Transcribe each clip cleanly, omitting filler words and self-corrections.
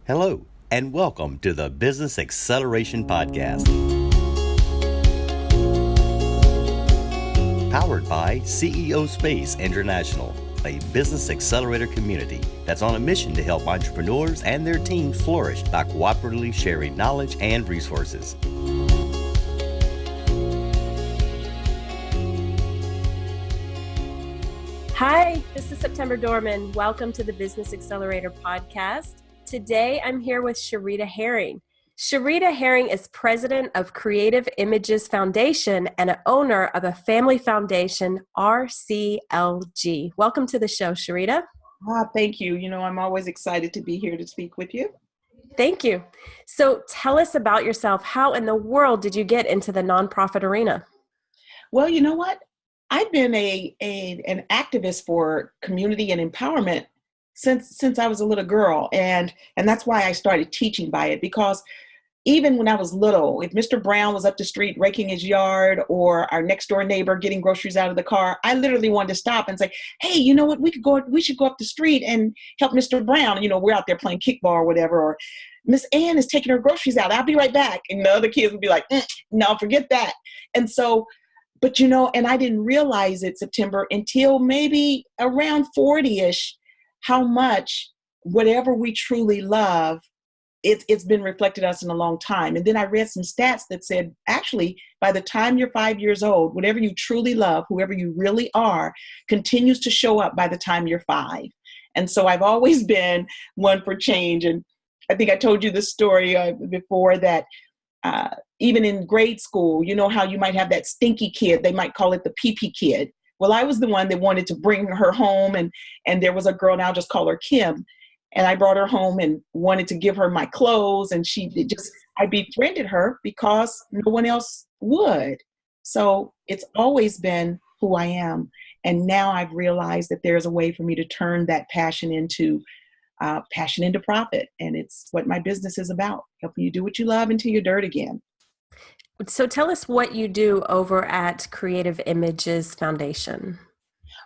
Hello, and welcome to the Business Acceleration Podcast. Powered by CEO Space International, a business accelerator community that's on a mission to help entrepreneurs and their teams flourish by cooperatively sharing knowledge and resources. Hi, this is September Dorman. Welcome to the Business Accelerator Podcast. Today, I'm here with Sherita Herring. Sherita Herring is president of Creative Images Foundation and an owner of a family foundation, RCLG. Welcome to the show, Sherita. Thank you. I'm always excited to be here to speak with you. Thank you. So tell us about yourself. How in the world did you get into the nonprofit arena? Well, you know what? I've been an activist for community and empowerment since I was a little girl, and that's why I started teaching by it. Because even when I was little, if Mr. Brown was up the street raking his yard, or our next door neighbor getting groceries out of the car, I literally wanted to stop and say, "Hey, you know what? We should go up the street and help Mr. Brown. We're out there playing kickball or whatever, or Miss Ann is taking her groceries out. I'll be right back." And the other kids would be like, "No, forget that." And so. But, and I didn't realize it, September, until maybe around 40-ish, how much whatever we truly love, it's been reflected us in a long time. And then I read some stats that said, actually, by the time you're 5 years old, whatever you truly love, whoever you really are, continues to show up by the time you're 5. And so I've always been one for change. And I think I told you this story before that even in grade school, you know how you might have that stinky kid, they might call it the pee-pee kid. Well, I was the one that wanted to bring her home, and there was a girl, and I'll just call her Kim, and I brought her home and wanted to give her my clothes, and I befriended her because no one else would. So it's always been who I am, and now I've realized that there's a way for me to turn that passion into profit, and it's what my business is about, helping you do what you love until you're dirt again. So tell us what you do over at Creative Images Foundation.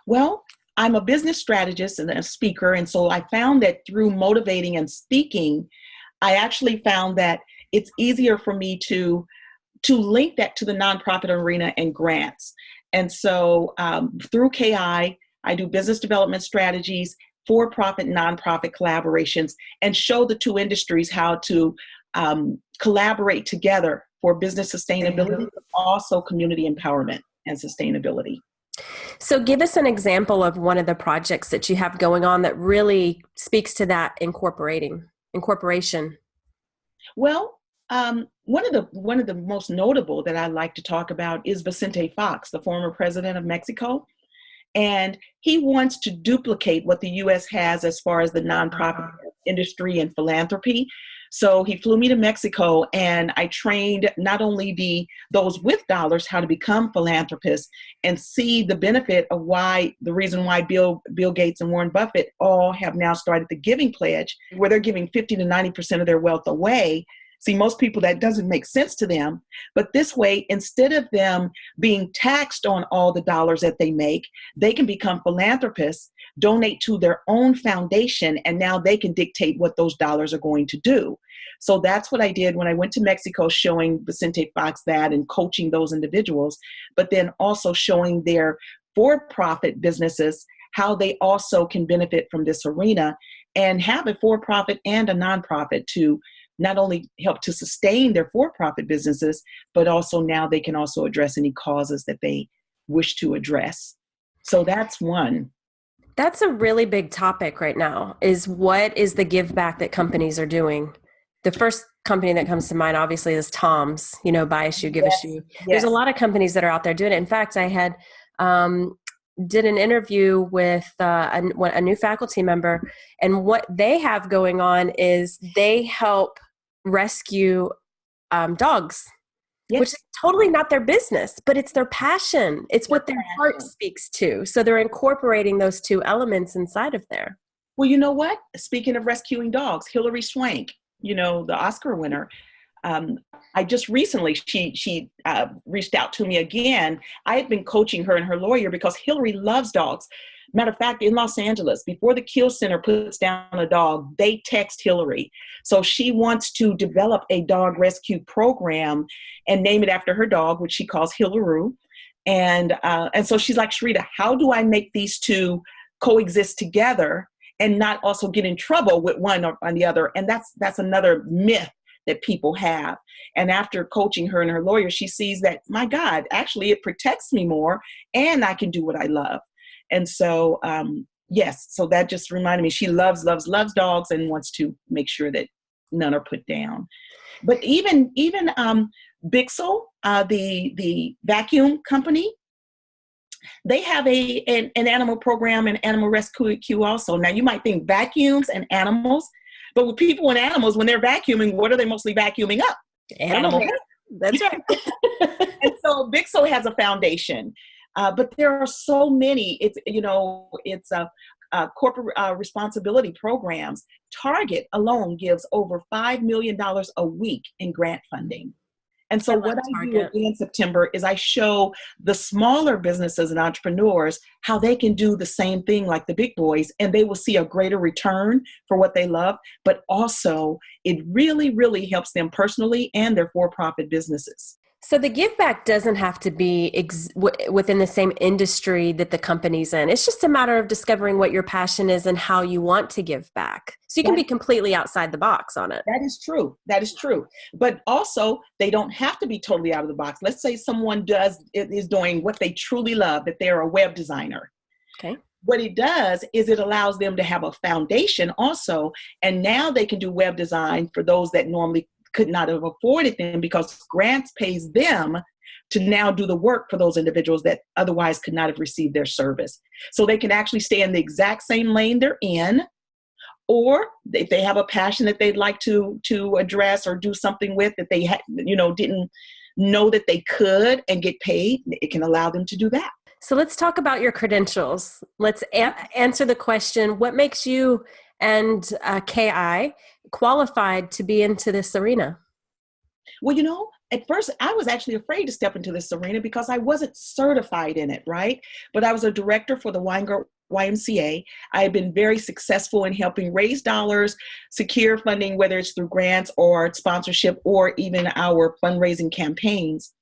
Well, I'm a business strategist and a speaker, and so I found that through motivating and speaking, I actually found that it's easier for me to link that to the nonprofit arena and grants. And so through KI, I do business development strategies, for-profit, nonprofit collaborations, and show the two industries how to collaborate together for business sustainability, but also community empowerment and sustainability. So give us an example of one of the projects that you have going on that really speaks to that incorporation. Well, one of the most notable that I like to talk about is Vicente Fox, the former president of Mexico. And he wants to duplicate what the U.S. has as far as the nonprofit industry and philanthropy. So he flew me to Mexico, and I trained not only those with dollars how to become philanthropists and see the benefit of the reason why Bill Gates and Warren Buffett all have now started the Giving Pledge, where they're giving 50 to 90% of their wealth away. See, most people, that doesn't make sense to them. But this way, instead of them being taxed on all the dollars that they make, they can become philanthropists, donate to their own foundation, and now they can dictate what those dollars are going to do. So that's what I did when I went to Mexico, showing Vicente Fox that and coaching those individuals, but then also showing their for-profit businesses how they also can benefit from this arena and have a for-profit and a nonprofit to not only help to sustain their for-profit businesses, but also now they can also address any causes that they wish to address. So that's one. That's a really big topic right now, is what is the give back that companies are doing? The first company that comes to mind, obviously, is Tom's, buy a shoe, give a shoe. Yes. There's a lot of companies that are out there doing it. In fact, I had did an interview with a new faculty member, and what they have going on is they help rescue dogs, yes, which is totally not their business, but it's their passion. It's what their heart speaks to. So they're incorporating those two elements inside of there. Well, you know what? Speaking of rescuing dogs, Hilary Swank, the Oscar winner, I just recently, she reached out to me again. I had been coaching her and her lawyer because Hilary loves dogs. Matter of fact, in Los Angeles, before the Kill Center puts down a dog, they text Hilary. So she wants to develop a dog rescue program and name it after her dog, which she calls Hilary. And so she's like, Sherita, how do I make these two coexist together and not also get in trouble with one or on the other? And that's another myth that people have. And after coaching her and her lawyer, she sees that, my God, actually it protects me more and I can do what I love. And so, yes, so that just reminded me, she loves dogs and wants to make sure that none are put down. But even Bixel, the vacuum company, they have an animal program and animal rescue also. Now you might think vacuums and animals, but with people and animals, when they're vacuuming, what are they mostly vacuuming up? Animal hair. That's right. And so Bixel has a foundation, but there are so many. It's corporate responsibility programs. Target alone gives over $5 million a week in grant funding. And so what I do in September is I show the smaller businesses and entrepreneurs how they can do the same thing like the big boys, and they will see a greater return for what they love, but also it really, really helps them personally and their for-profit businesses. So the give back doesn't have to be within the same industry that the company's in. It's just a matter of discovering what your passion is and how you want to give back. So you can be completely outside the box on it. That is true. That is true. But also, they don't have to be totally out of the box. Let's say someone is doing what they truly love, that they're a web designer. Okay. What it does is it allows them to have a foundation also, and now they can do web design for those that normally could not have afforded them, because grants pays them to now do the work for those individuals that otherwise could not have received their service. So they can actually stay in the exact same lane they're in, or if they have a passion that they'd like to address or do something with that they didn't know that they could and get paid, it can allow them to do that. So let's talk about your credentials. Let's answer the question, what makes you and KI qualified to be into this arena? Well, at first I was actually afraid to step into this arena because I wasn't certified in it, right? But I was a director for the YMCA. I had been very successful in helping raise dollars, secure funding, whether it's through grants or sponsorship or even our fundraising campaigns.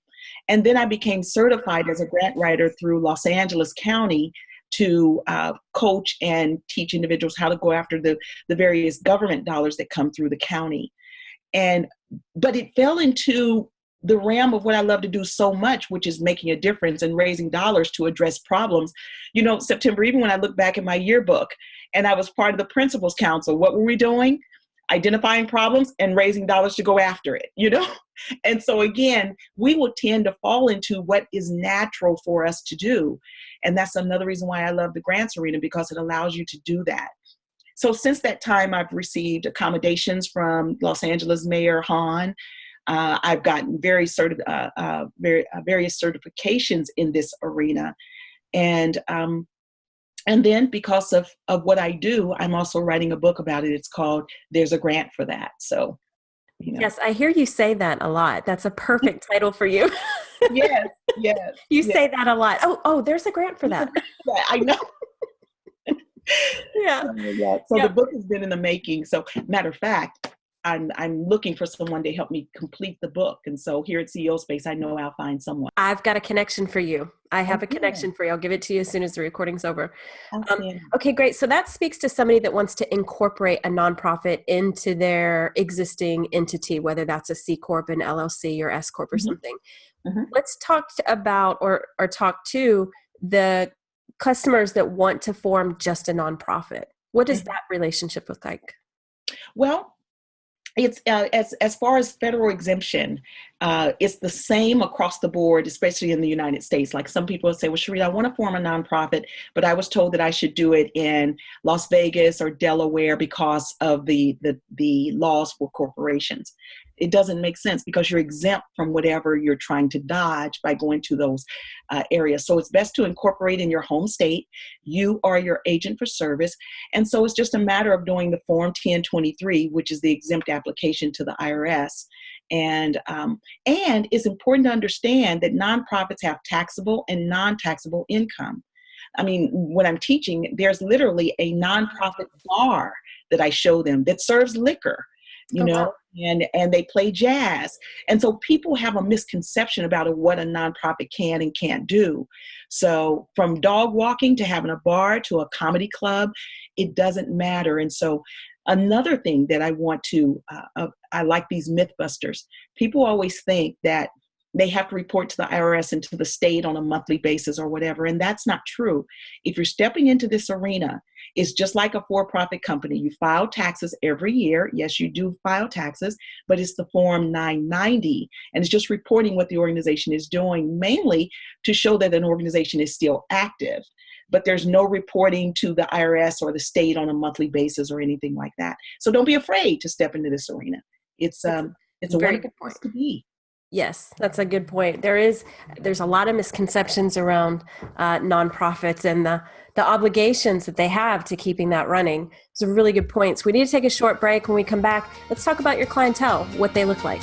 And then I became certified as a grant writer through Los Angeles County to coach and teach individuals how to go after the various government dollars that come through the county. But it fell into the realm of what I love to do so much, which is making a difference and raising dollars to address problems. September, even when I look back at my yearbook and I was part of the Principals Council, what were we doing? Identifying problems and raising dollars to go after it, And so again, we will tend to fall into what is natural for us to do. And that's another reason why I love the grants arena, because it allows you to do that. So since that time, I've received accommodations from Los Angeles Mayor Hahn. I've gotten various certifications in this arena. And then because of what I do, I'm also writing a book about it. It's called There's a Grant for That. So, Yes, I hear you say that a lot. That's a perfect title for you. Yes. You say that a lot. Oh, there's a grant for that. I know. Yeah. So the book has been in the making. So matter of fact, I'm looking for someone to help me complete the book. And so here at CEO Space, I know I'll find someone. I've got a connection for you. I have a connection for you. I'll give it to you as soon as the recording's over. Okay, great. So that speaks to somebody that wants to incorporate a nonprofit into their existing entity, whether that's a C Corp, an LLC, or S Corp or something. Mm-hmm. Let's talk about or talk to the customers that want to form just a nonprofit. What does that relationship look like? Well, it's as far as federal exemption, it's the same across the board, especially in the United States. Like some people say, well, Sherita, I want to form a nonprofit, but I was told that I should do it in Las Vegas or Delaware because of the laws for corporations. It doesn't make sense because you're exempt from whatever you're trying to dodge by going to those areas. So it's best to incorporate in your home state. You are your agent for service. And so it's just a matter of doing the Form 1023, which is the exempt application to the IRS. And it's important to understand that nonprofits have taxable and non-taxable income. I mean, when I'm teaching, there's literally a nonprofit bar that I show them that serves liquor, you Oh, know, wow. and they play jazz. And so people have a misconception about what a nonprofit can and can't do. So from dog walking to having a bar to a comedy club, it doesn't matter. And so another thing that I want to, I like these mythbusters. People always think that they have to report to the IRS and to the state on a monthly basis or whatever. And that's not true. If you're stepping into this arena, it's just like a for-profit company. You file taxes every year. Yes, you do file taxes, but it's the Form 990. And it's just reporting what the organization is doing, mainly to show that an organization is still active. But there's no reporting to the IRS or the state on a monthly basis or anything like that. So don't be afraid to step into this arena. It's a Very wonderful good point. place to be. Yes, that's a good point. There's a lot of misconceptions around nonprofits and the obligations that they have to keeping that running. Those are really good points. We need to take a short break. When we come back, let's talk about your clientele, what they look like.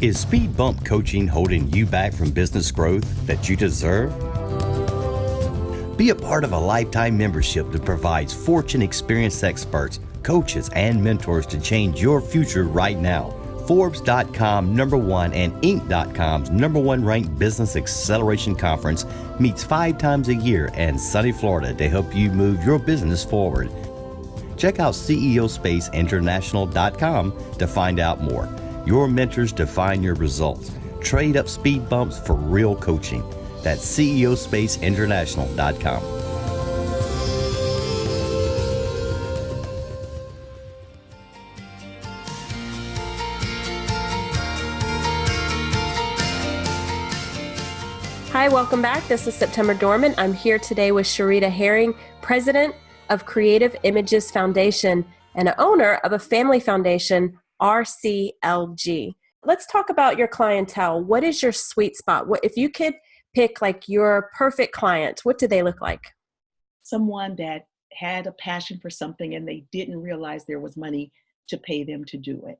Is speed bump coaching holding you back from business growth that you deserve? Be a part of a lifetime membership that provides Fortune experienced experts, coaches, and mentors to change your future right now. Forbes.com #1 and Inc.com's #1 ranked Business Acceleration Conference meets 5 times a year in sunny Florida to help you move your business forward. Check out CEOSpaceInternational.com to find out more. Your mentors define your results. Trade up speed bumps for real coaching. That's CEOSpaceInternational.com. Hi, welcome back. This is September Dorman. I'm here today with Sherita Herring, president of Creative Images Foundation and owner of a family foundation, RCLG. Let's talk about your clientele. What is your sweet spot? What if you could pick like your perfect client, what do they look like? Someone that had a passion for something and they didn't realize there was money to pay them to do it.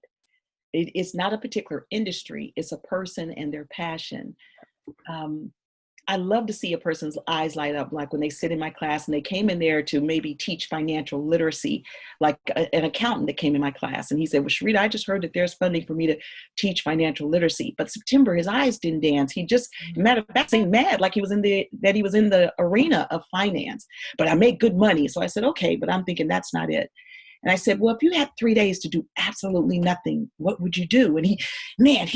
It's not a particular industry, it's a person and their passion. I love to see a person's eyes light up, like when they sit in my class and they came in there to maybe teach financial literacy, like an accountant that came in my class. And he said, well, Sherita, I just heard that there's funding for me to teach financial literacy. But September, his eyes didn't dance. He just, matter of fact, seemed mad, like he was in the arena of finance. But I make good money. So I said, okay, but I'm thinking that's not it. And I said, well, if you had 3 days to do absolutely nothing, what would you do? And he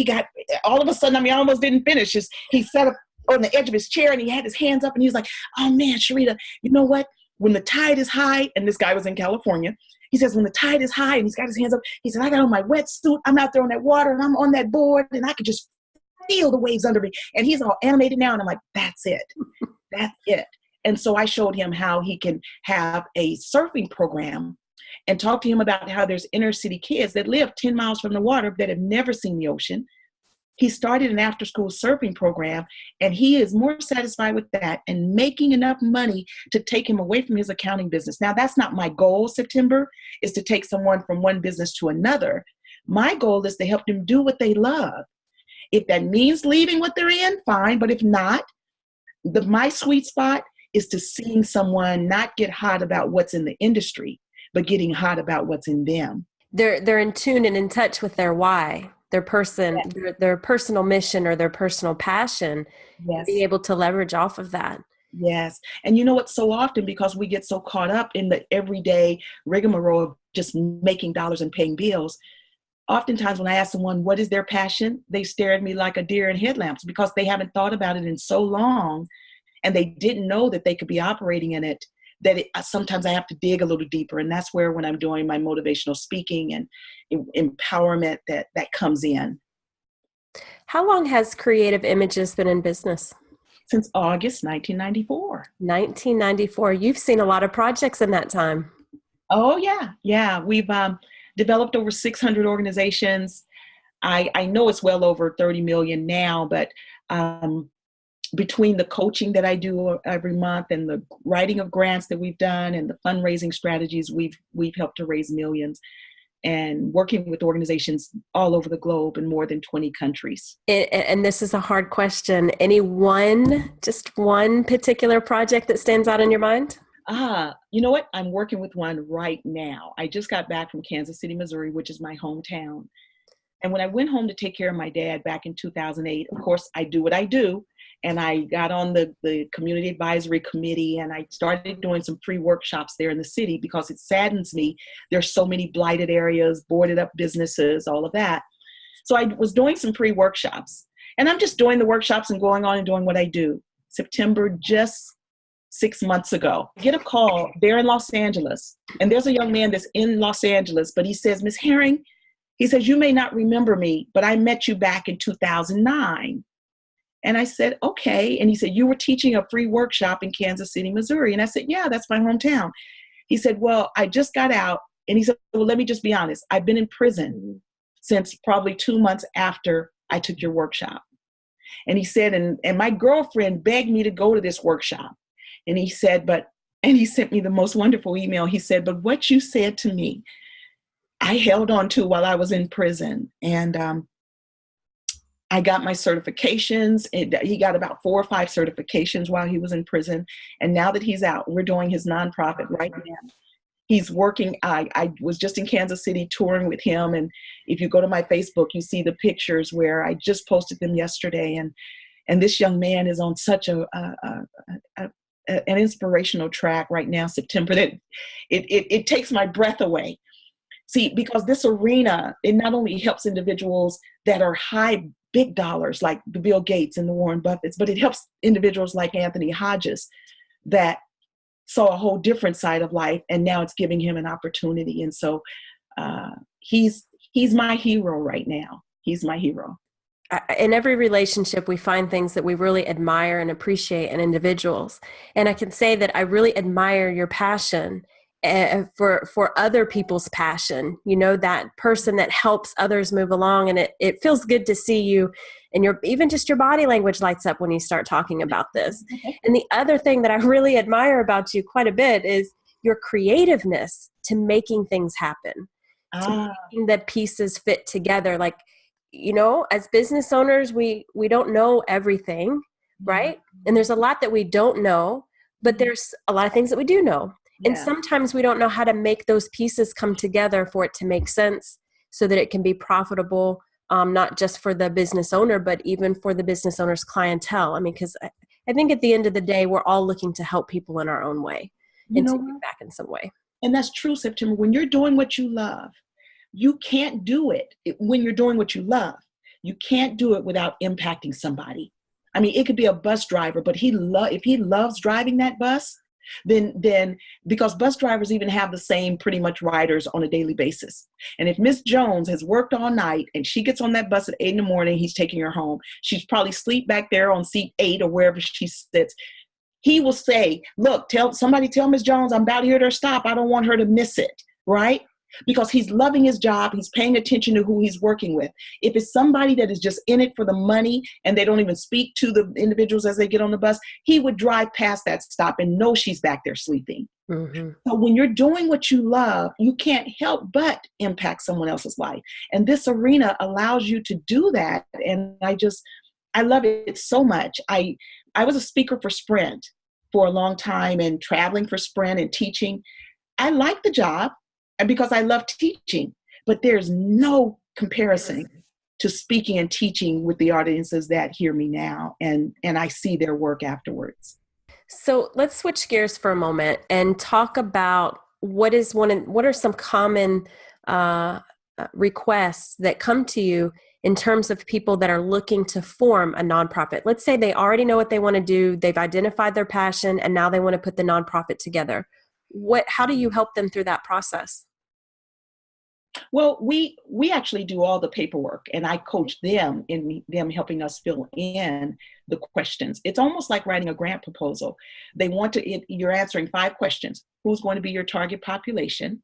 got, all of a sudden, I almost didn't finish. He sat up on the edge of his chair and he had his hands up and he was like, oh man, Sherita, you know what? When the tide is high, and this guy was in California, he says, when the tide is high, and he's got his hands up, he said, I got on my wetsuit, I'm out there on that water and I'm on that board and I could just feel the waves under me. And he's all animated now. And I'm like, that's it. That's it. And so I showed him how he can have a surfing program and talk to him about how there's inner city kids that live 10 miles from the water that have never seen the ocean. He started an after-school surfing program, and he is more satisfied with that and making enough money to take him away from his accounting business. Now, that's not my goal, September, is to take someone from one business to another. My goal is to help them do what they love. If that means leaving what they're in, fine. But if not, my sweet spot is to seeing someone not get hot about what's in the industry, but getting hot about what's in them. They're in tune and in touch with their why, their person, Yes. their personal mission or their personal passion, Yes. be able to leverage off of that. Yes. And you know what, so often, because we get so caught up in the everyday rigmarole of just making dollars and paying bills, oftentimes when I ask someone what is their passion, they stare at me like a deer in headlamps because they haven't thought about it in so long and they didn't know that they could be operating in it, that sometimes I have to dig a little deeper. And that's where, when I'm doing my motivational speaking and empowerment, that comes in. How long has Creative Images been in business? Since August 1994. 1994. You've seen a lot of projects in that time. Oh, yeah. Yeah. We've developed over 600 organizations. I know it's well over 30 million now, but between the coaching that I do every month and the writing of grants that we've done and the fundraising strategies, we've helped to raise millions. and working with organizations all over the globe in more than 20 countries. And this is a hard question. Just one particular project that stands out in your mind? You know what? I'm working with one right now. I just got back from Kansas City, Missouri, which is my hometown. And when I went home to take care of my dad back in 2008, of course, I do what I do. And I got on the community advisory committee, and I started doing some free workshops there in the city because it saddens me. There's so many blighted areas, boarded up businesses, all of that. So I was doing some free workshops, and I'm just doing the workshops and going on and doing what I do. September, just 6 months ago, I get a call there in Los Angeles, and there's a young man that's in Los Angeles, but he says, Ms. Herring, he says, you may not remember me, but I met you back in 2009. And I said, okay. And he said, you were teaching a free workshop in Kansas City, Missouri. And I said, yeah, that's my hometown. He said, well, I just got out. And he said, well, let me just be honest. I've been in prison since probably 2 months after I took your workshop. And he said, and my girlfriend begged me to go to this workshop. And he said, and he sent me the most wonderful email. He said, but what you said to me, I held on to while I was in prison. And I got my certifications. He got about 4 or 5 certifications while he was in prison. And now that he's out, we're doing his nonprofit right now. He's working. I was just in Kansas City touring with him. And if you go to my Facebook, you see the pictures where I just posted them yesterday. And this young man is on such an inspirational track right now, September, that it takes my breath away. See, because this arena, it not only helps individuals that are big dollars like the Bill Gates and the Warren Buffetts, but it helps individuals like Anthony Hodges that saw a whole different side of life, and now it's giving him an opportunity. And so he's my hero right now. He's my hero. In every relationship, we find things that we really admire and appreciate in individuals. And I can say that I really admire your passion for other people's passion, that person that helps others move along. And it feels good to see you, and even just your body language lights up when you start talking about this. And the other thing that I really admire about you quite a bit is your creativeness to making things happen, to making the pieces fit together. Like, as business owners, we don't know everything, right? And there's a lot that we don't know, but there's a lot of things that we do know. And sometimes we don't know how to make those pieces come together for it to make sense so that it can be profitable, not just for the business owner, but even for the business owner's clientele. I mean, because I think at the end of the day, we're all looking to help people in our own way and to give back in some way. And that's true, September. When you're doing what you love, you can't do it when you're doing what you love. You can't do it without impacting somebody. I mean, it could be a bus driver, but if he loves driving that bus, then because bus drivers even have the same pretty much riders on a daily basis. And if Miss Jones has worked all night and she gets on that bus at 8 a.m, he's taking her home. She's probably asleep back there on seat 8 or wherever she sits. He will say, look, tell Miss Jones I'm about here to stop. I don't want her to miss it, right? Because he's loving his job. He's paying attention to who he's working with. If it's somebody that is just in it for the money and they don't even speak to the individuals as they get on the bus, he would drive past that stop and know she's back there sleeping. Mm-hmm. So when you're doing what you love, you can't help but impact someone else's life. And this arena allows you to do that. And I love it so much. I was a speaker for Sprint for a long time and traveling for Sprint and teaching. I like the job, and because I love teaching, but there's no comparison to speaking and teaching with the audiences that hear me now, and I see their work afterwards. So let's switch gears for a moment and talk about what are some common requests that come to you in terms of people that are looking to form a nonprofit. Let's say they already know what they want to do, they've identified their passion, and now they want to put the nonprofit together. How do you help them through that process? Well, we actually do all the paperwork, and I coach them in them helping us fill in the questions. It's almost like writing a grant proposal. You're answering 5 questions. Who's going to be your target population?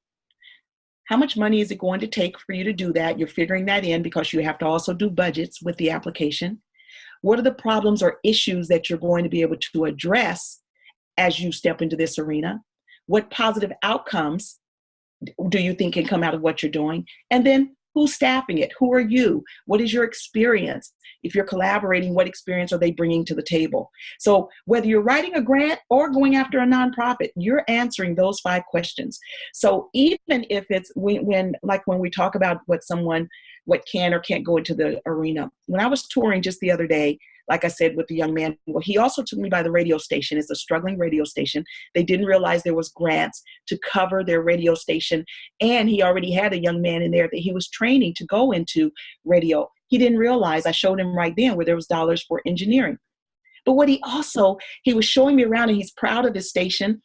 How much money is it going to take for you to do that? You're figuring that in because you have to also do budgets with the application. What are the problems or issues that you're going to be able to address as you step into this arena? What positive outcomes do you think can come out of what you're doing? And then who's staffing it? Who are you? What is your experience? If you're collaborating, what experience are they bringing to the table? So whether you're writing a grant or going after a nonprofit, you're answering those 5 questions. So even if it's when we talk about what can or can't go into the arena. When I was touring just the other day, like I said, with the young man, well, he also took me by the radio station. It's a struggling radio station. They didn't realize there was grants to cover their radio station. And he already had a young man in there that he was training to go into radio. He didn't realize, I showed him right then where there was dollars for engineering. But what he was showing me around, and he's proud of his station.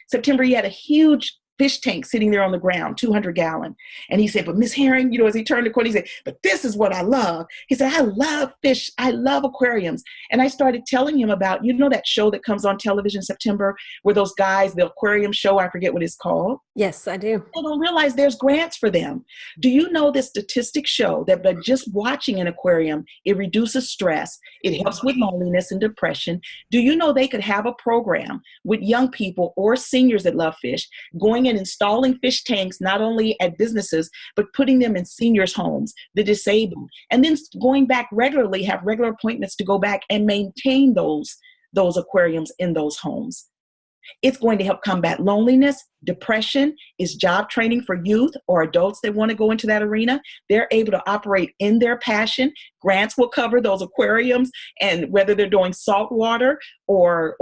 September, he had a huge fish tank sitting there on the ground, 200-gallon. And he said, but Miss Herring, as he turned the corner, he said, but this is what I love. He said, I love fish. I love aquariums. And I started telling him about, that show that comes on television in September where those guys, the aquarium show, I forget what it's called. Yes, I do. They don't realize there's grants for them. Do you know the statistics show that by just watching an aquarium, it reduces stress. It helps with loneliness and depression. Do you know they could have a program with young people or seniors that love fish going and installing fish tanks, not only at businesses, but putting them in seniors' homes, the disabled, and then going back regularly, have regular appointments to go back and maintain those aquariums in those homes. It's going to help combat loneliness, depression. It's job training for youth or adults that want to go into that arena. They're able to operate in their passion. Grants will cover those aquariums, and whether they're doing saltwater or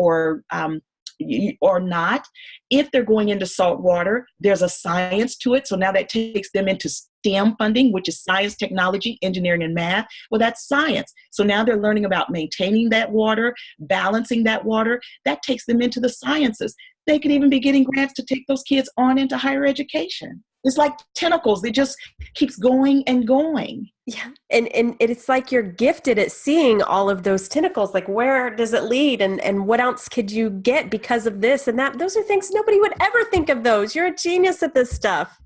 not. If they're going into saltwater, there's a science to it. So now that takes them into STEM funding, which is science, technology, engineering, and math. Well, that's science. So now they're learning about maintaining that water, balancing that water. That takes them into the sciences. They could even be getting grants to take those kids on into higher education. It's like tentacles. It just keeps going and going. Yeah. And it's like you're gifted at seeing all of those tentacles. Like, where does it lead? And what else could you get because of this and that? Those are things nobody would ever think of those. You're a genius at this stuff.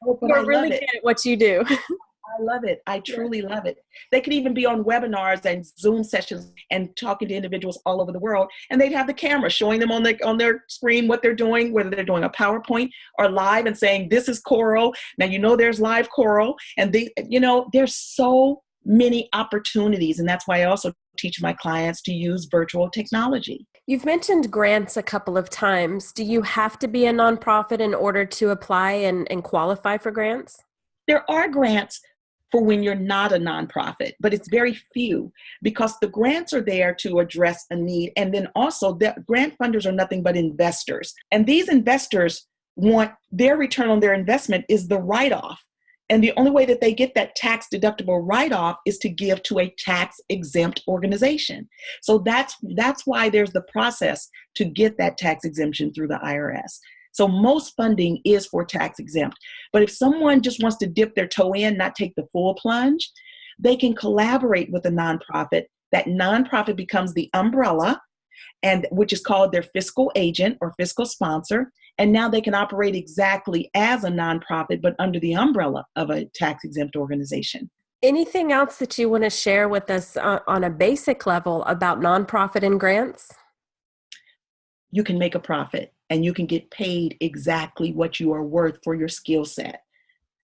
Oh, You're really good at what you do. I love it. I truly love it. They could even be on webinars and Zoom sessions and talking to individuals all over the world. And they'd have the camera showing them on their screen what they're doing, whether they're doing a PowerPoint or live, and saying, this is coral. Now, there's live coral. And there's so many opportunities. And that's why I also teach my clients to use virtual technology. You've mentioned grants a couple of times. Do you have to be a nonprofit in order to apply and qualify for grants? There are grants for when you're not a nonprofit, but it's very few because the grants are there to address a need. And then also the grant funders are nothing but investors. And these investors want their return on their investment is the write-off. And the only way that they get that tax deductible write-off is to give to a tax exempt organization. So that's why there's the process to get that tax exemption through the IRS. So most funding is for tax exempt. But if someone just wants to dip their toe in, not take the full plunge, they can collaborate with a nonprofit. That nonprofit becomes the umbrella, and which is called their fiscal agent or fiscal sponsor. And now they can operate exactly as a nonprofit, but under the umbrella of a tax exempt organization. Anything else that you want to share with us on a basic level about nonprofit and grants? You can make a profit and you can get paid exactly what you are worth for your skill set.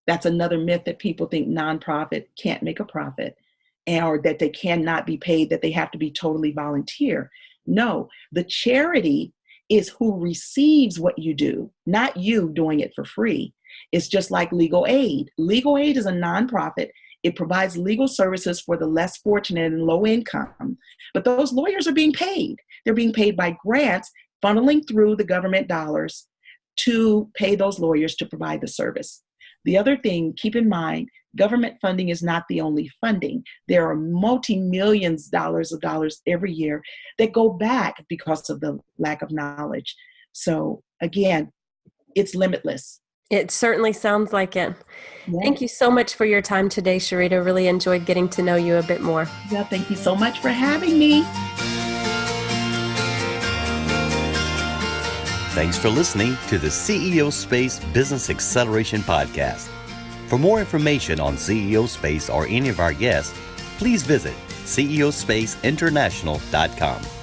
That's another myth that people think nonprofit can't make a profit or that they cannot be paid, that they have to be totally volunteer. No, the charity is who receives what you do, not you doing it for free. It's just like legal aid. Legal aid is a nonprofit. It provides legal services for the less fortunate and low income. But those lawyers are being paid. They're being paid by grants funneling through the government dollars to pay those lawyers to provide the service. The other thing, keep in mind, government funding is not the only funding. There are multi-millions dollars every year that go back because of the lack of knowledge. So again, it's limitless. It certainly sounds like it. Yeah. Thank you so much for your time today, Sherita. Really enjoyed getting to know you a bit more. Yeah, thank you so much for having me. Thanks for listening to the CEO Space Business Acceleration Podcast. For more information on CEO Space or any of our guests, please visit ceospaceinternational.com.